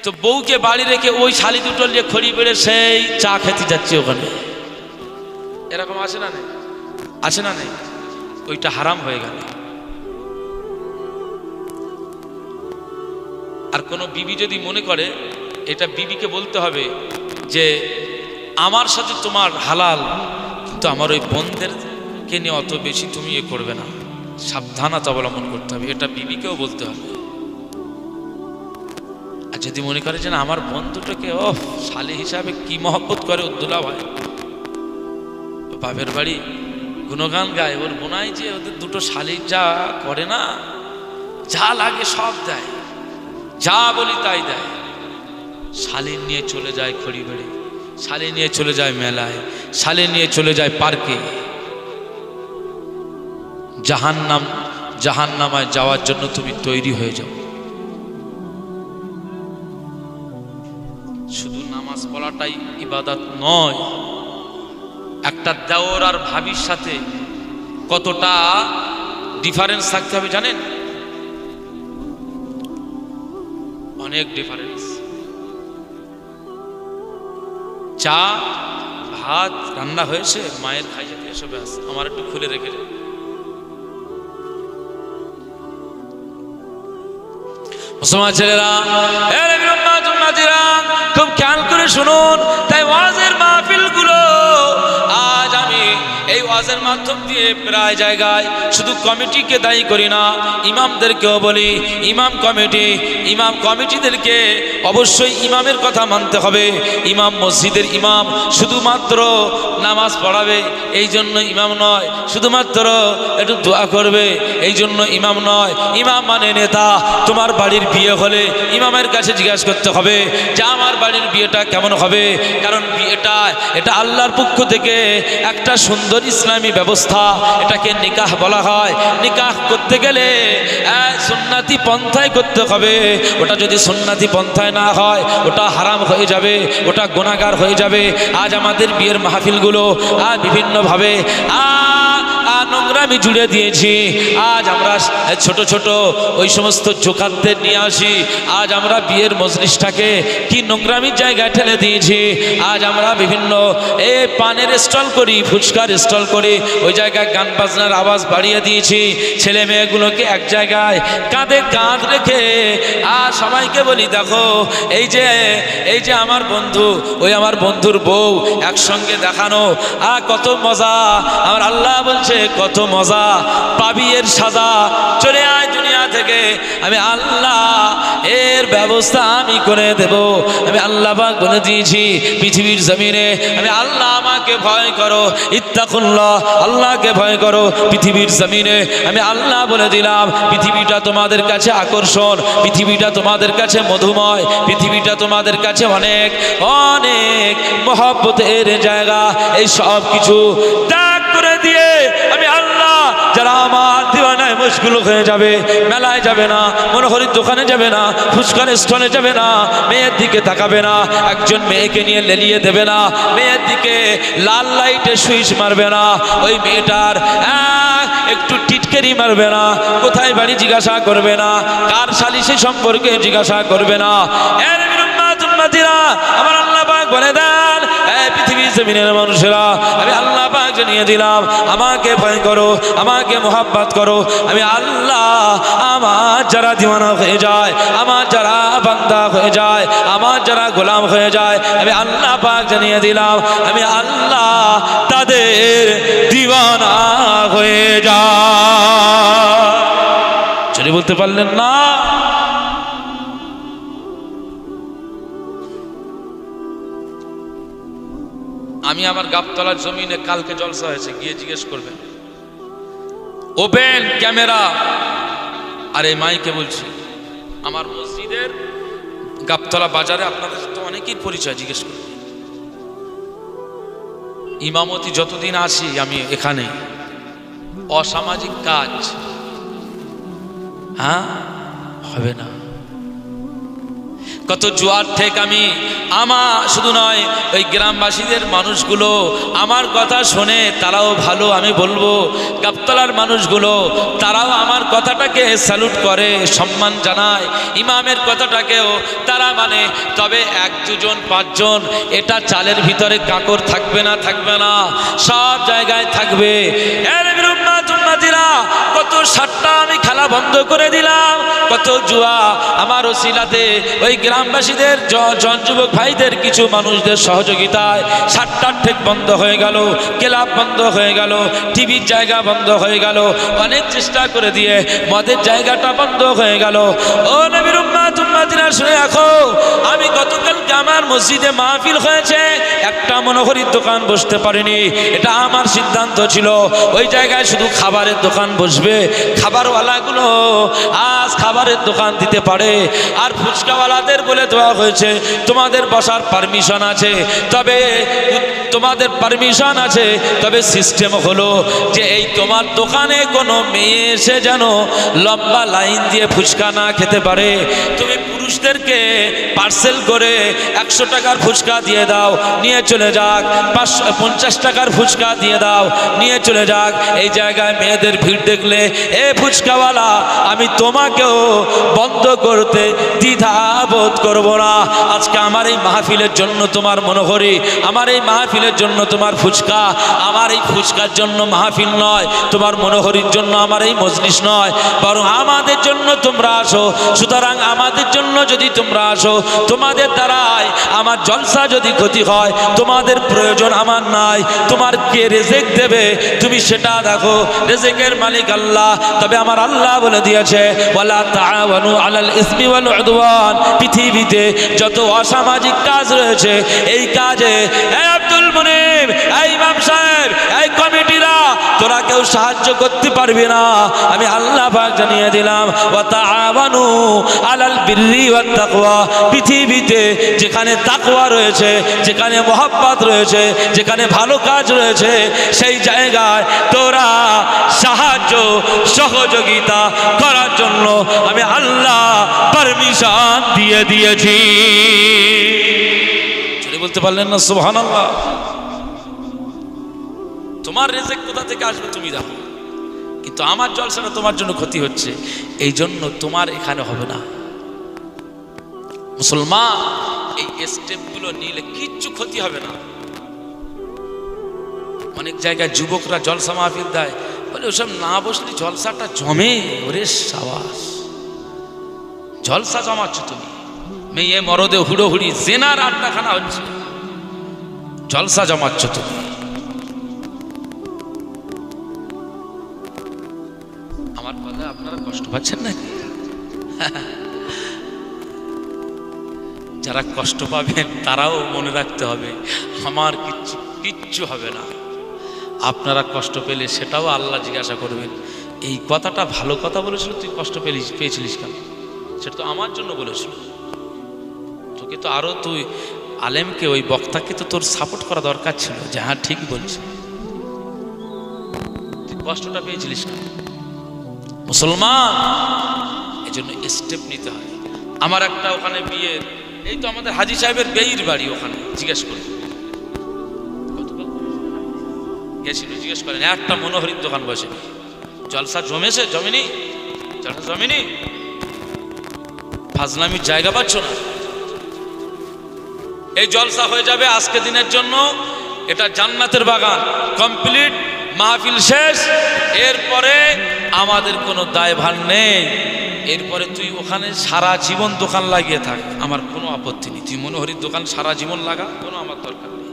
তো বউকে বাড়ি রেখে ওই শালি দুটো নিয়ে খড়ি বেড়ে সেই চা খেতে যাচ্ছে ওখানে। এরকম আসে না নেই? আসে না নেই? ওইটা হারাম হয়ে গেল। আর কোনো বিবি যদি মনে করে, এটা বিবিকে বলতে হবে যে আমার সাথে তোমার হালাল, কিন্তু আমার ওই বোনদেরকে নিয়ে অত বেশি তুমি এ করবে না, সাবধানতা অবলম্বন করতে হবে, এটা বিবিকেও বলতে হবে। আর যদি মনে করে যে না আমার বন্ধুটাকে ও শালি হিসাবে কি মহব্বত করে ওর দুলা ভাই, বাপের বাড়ি গুণগান গায়, ওর বোনাই যে ওদের দুটো শালি যা করে না, যা লাগে সব দেয়, যা বলি তাই দেয়। শালি নিয়ে চলে যায় খড়ি বেড়ে, শালি নিয়ে চলে যায় মেলায়, শালি নিয়ে চলে যায় পার্কে। জাহান্নামায় যাওয়ার জন্য তুমি তৈরি হয়ে যাও। শুধু নামাজ পড়াটাই ইবাদত নয়, একটা দেওর আর ভাবির সাথে কতটা ডিফারেন্স থাকতে হবে জানেন? অনেক ডিফারেন্স। চা ভাত রান্না হয়েছে, মায়ের খাই যেতে এসব আছে, আমার একটু খুলে রেখে যায়। মুসলমান ছেলেরা, খুব খেয়াল করে শুনুন। তাই ওয়াজের মাহফিল গুলো আজ আমি এই ওয়াজের মাধ্যম দিয়ে প্রায় জায়গায় শুধু কমিটিকে দায়ী করি না, ইমামদেরকেও বলি, ইমাম কমিটিদেরকে অবশ্যই ইমামের কথা মানতে হবে। ইমাম মসজিদের ইমাম শুধুমাত্র নামাজ পড়াবে এই জন্য ইমাম নয়, শুধুমাত্র একটু দোয়া করবে এই জন্য ইমাম নয়। ইমাম মানে নেতা। তোমার বাড়ির বিয়ে হলে ইমামের কাছে জিজ্ঞাসা করতে হবে যে আমার বাড়ির বিয়েটা কেমন হবে, কারণ এটা আল্লাহর পক্ষ থেকে একটা সুন্দর ইসলামী ব্যবস্থা, এটাকে নিকাহ বলা হয়। নিকাহ করতে গেলে সুন্নাতি পন্থায় করতে হবে। ওটা যদি সুন্নাতি পন্থায় না হয় ওটা হারাম হয়ে যাবে, ওটা গুনাহগার হয়ে যাবে। আজ আমাদের বিয়ের মাহফিলগুলো বিভিন্নভাবে নোংরামি জুড়ে দিয়েছি। আজ আমরা ছোট ছোট ওই সমস্ত জোকাতদের নিয়ে আসি, আজ আমরা বিয়ের মজলিসটাকে কি নোংরামির জায়গায় ঠেলে দিয়েছি। আজ আমরা বিভিন্ন পানের স্টল করি, ফুচকার স্টল করি, ওই জায়গায় গান বাজনার আওয়াজ বাড়িয়ে দিয়েছি। ছেলে মেয়েগুলোকে এক জায়গায় কাঁধে কাঁধ রেখে আর সবাইকে বলি দেখো এই যে আমার বন্ধু, ওই আমার বন্ধুর বউ, একসঙ্গে দেখানো কত মজা। আমার আল্লাহ বলছে কত মজা পাবি, এর সাজা চলে আয় দুনিয়া থেকে, আমি আল্লাহ এর ব্যবস্থা আমি করে দেব। আমি আল্লাহ পাক বলে দিয়েছি পৃথিবীর জমিনে, আমি আল্লাহ, আমাকে ভয় করো, ইত্তাকুল্লাহ, আল্লাহকে ভয় করো পৃথিবীর জমিনে। আমি আল্লাহ বলে দিলাম পৃথিবীটা তোমাদের কাছে আকর্ষণ, পৃথিবীটা তোমাদের কাছে মধুময়, পৃথিবীটা তোমাদের কাছে অনেক অনেক মহব্বতের জায়গা। এই সব কিছু ত্যাগ করে দিয়ে আমি আল্লাহ, যারা আমার দিওয়ানায় মশগুল হয়ে যাবে, মেলায় যাবে না, মনোহরির দোকানে যাবে না, ফুচকার স্টলে যাবে না, মেয়ের দিকে তাকাবে না, একজন মেয়েকে নিয়ে লেলিয়ে দেবে না, মেয়ের দিকে লাল লাইটে সুইচ মারবে না, ওই মেয়েটার একটু টিটকেরি মারবে না, কোথায় বাড়ি জিজ্ঞাসা করবে না, কার সালিসি সম্পর্কে জিজ্ঞাসা করবে না। এর আমার আল্লাহ পাক বলে দেন পৃথিবীর জমিনের মানুষেরা, আমি আল্লাহ পাক জানিয়ে দিলাম আমাকে ভয় করো, আমাকে মোহাব্বত করো। আমি আল্লাহ, আমার যারা দিওয়ানা হয়ে যায়, আমার যারা বান্দা হয়ে যায়, আমার যারা গোলাম হয়ে যায়, আমি আল্লাহ পাক জানিয়ে দিলাম আমি আল্লাহ তাদের দিওয়ানা হয়ে যায়। চলে বলতে পারলেন না? আমি আমার গাবতলার জমিনে কালকে জলসা হয়েছে, গিয়ে জিজ্ঞেস করবেন, ওপেন ক্যামেরা। আর এই মাইকে বলছি, আমার মসজিদের গাবতলা বাজারে আপনাদের তো অনেকেই পরিচয়, জিজ্ঞেস করবেন। ইমামতি যতদিন আসি আমি এখানে, অসামাজিক কাজ হবে না। কত জোয়ার থেকে আমার শুধু নয়, ওই গ্রামবাসীদের মানুষগুলো আমার কথা শোনে, তারাও ভালো। আমি বলবো গাবতলার মানুষগুলো তারাও আমার কথাটাকে স্যালুট করে, সম্মান জানায়, ইমামের কথাটাকেও তারা মানে। তবে 1 2 জন 5 জন এটা চালের ভিতরে কাকর থাকবে না, থাকবে না, সব জায়গায় থাকবে। এর বিরুম্মাতুম্মাতিরা কত সাতটা আমি খেলা বন্ধ করে দিলাম, কত জুয়া আমার ওসিলাতে ওই গ্রামবাসীদের জন যুবক ভাইদের কিছু মানুষদের সহযোগিতায় সাতটার ঠেক বন্ধ হয়ে গেল, ক্লাব বন্ধ হয়ে গেল, টিভির জায়গা বন্ধ হয়ে গেল, অনেক চেষ্টা করে দিয়ে মদের জায়গাটা বন্ধ হয়ে গেল। ও নবীর উম্মাত উম্মাতিরা শুনে রাখো, আমি গতকালকে আমার মসজিদে মাহফিল হয়েছে, একটা মনোহরীর দোকান বসতে পারিনি, এটা আমার সিদ্ধান্ত ছিল। ওই জায়গায় শুধু খাবারের দোকান বসবে, খাবারওয়ালাগুলো আজ খাবারের দোকান দিতে পারে। আর ফুচকাওয়ালাদের বলে দেওয়া হয়েছে তোমাদের বসার পারমিশন আছে, তবে তোমাদের পারমিশন আছে, তবে সিস্টেম হলো যে এই তোমার দোকানে কোনো মেয়ে এসে যেন লম্বা লাইন দিয়ে ফুচকা না খেতে পারে। তুমি পুরুষদেরকে পার্সেল করে 100 টাকার ফুচকা দিয়ে দাও, নিয়ে চলে যাক, 50 টাকার ফুচকা দিয়ে দাও, নিয়ে চলে যাক। এই জায়গায় মেয়েদের ভিড় দেখলে এ ফুচকাওয়ালা আমি তোমাকেও বন্ধ করতে দ্বিধাবোধ করব না। আজকে আমার এই মাহফিলের জন্য তোমার মনোহরি, আমার এই মাহফিলের জন্য তোমার ফুচকা, আমার এই ফুচকার জন্য মাহফিল নয়, তোমার মনোহরির জন্য আমার এই মজলিস নয়, বরং আমাদের জন্য তোমরা আসো। সুতরাং আমাদের জন্য যদি তোমরা আসো, তোমাদের দ্বারাই আমার জলসা যদি ক্ষতি হয়, তোমাদের প্রয়োজন আমার নাই। তোমার কে রেজেক দেবে তুমি সেটা দেখো, রেজেকের মালিক আল্লাহ। তবে আমার আল্লাহ বলে দিয়েছে ওয়ালা তাআওয়ানু আলাল ইসমি ওয়াল উদওয়ান, পৃথিবীতে যত অসামাজিক কাজ রয়েছে এই কাজে এই আব্দুল মুনিব, এই ইমাম সাহেব, এই কমিটিরা তোরা কেউ সাহায্য করতে পারবি না। আমি আল্লাহ পাক জানিয়ে দিলাম ওয়া তাআওয়ানু আলাল বিররি ওয়াত তাকওয়া, পৃথিবীতে যেখানে তাকওয়া রয়েছে, যেখানে মহব্বত রয়েছে, যেখানে ভালো কাজ রয়েছে, সেই জায়গায় তোরা সাহায্য সহযোগিতা করার জন্য আমি আল্লাহ পারমিশন দিয়ে দিয়েছি। চলে বলতে পারলেন না সুবহানাল্লাহ? তোমার রিজিক কোথা থেকে আসবে তুমি দেখো, কিন্তু আমার জলসাটা তোমার জন্য ক্ষতি হচ্ছে, এই জন্য তোমার এখানে হবে না। মুসলমান এই স্টেপগুলো নিলে কিচ্ছু ক্ষতি হবে না। অনেক জায়গায় যুবকরা জলসা মাহফিল দেয়, বলে ওসব না বসলে জলসাটা জমে। ওরে সাবাস, জলসা জমাচ্ছ তুমি, মেয়ে মরদে হুড়োহুড়ি জেনার আড্ডাখানা হচ্ছে, জলসা জমাচ্ছ তুমি। আমার কথা আপনারা কষ্ট পাচ্ছেন নাকি? যারা কষ্ট পাবেন তারাও মনে রাখতে হবে আমার কিচ্ছু হবে না। আপনারা কষ্ট পেলে সেটাও আল্লাহ জিজ্ঞাসা করবেন, এই কথাটা ভালো কথা বলেছিল, তুই কষ্ট পেয়েছিলিস কেন? সেটা তো আমার জন্য বলেছিল। তোকে তো আরো তুই আলেমকে, ওই বক্তাকে তো তোর সাপোর্ট করা দরকার ছিল যে হ্যাঁ ঠিকই বলছে, তুই কষ্টটা পেয়েছিলিস কেন? মুসলমান এই জন্য স্টেপ নিতে হয়। আমার একটা ওখানে বিয়ের, এই তো আমাদের হাজী সাহেবের বেইর বাড়ি, ওখানে জিজ্ঞেস করেন, গেছিল জিজ্ঞেস করেন, একটা মনোহরির দোকান বসে, জলসা জমেছে জমেনি? জলসা জমেনি? ফাজলামির জায়গা পাচ্ছ না? এই জলসা হয়ে যাবে আজকে দিনের জন্য, এটা জান্নাতের বাগান, কমপ্লিট, মাহফিল শেষ। এরপরে আমাদের কোনো দায়ভার নেই। এরপরে তুই ওখানে সারা জীবন দোকান লাগিয়ে থাক, আমার কোনো আপত্তি নেই। তুই মনোহরির দোকান সারা জীবন লাগা, কোনো আমার দরকার নেই।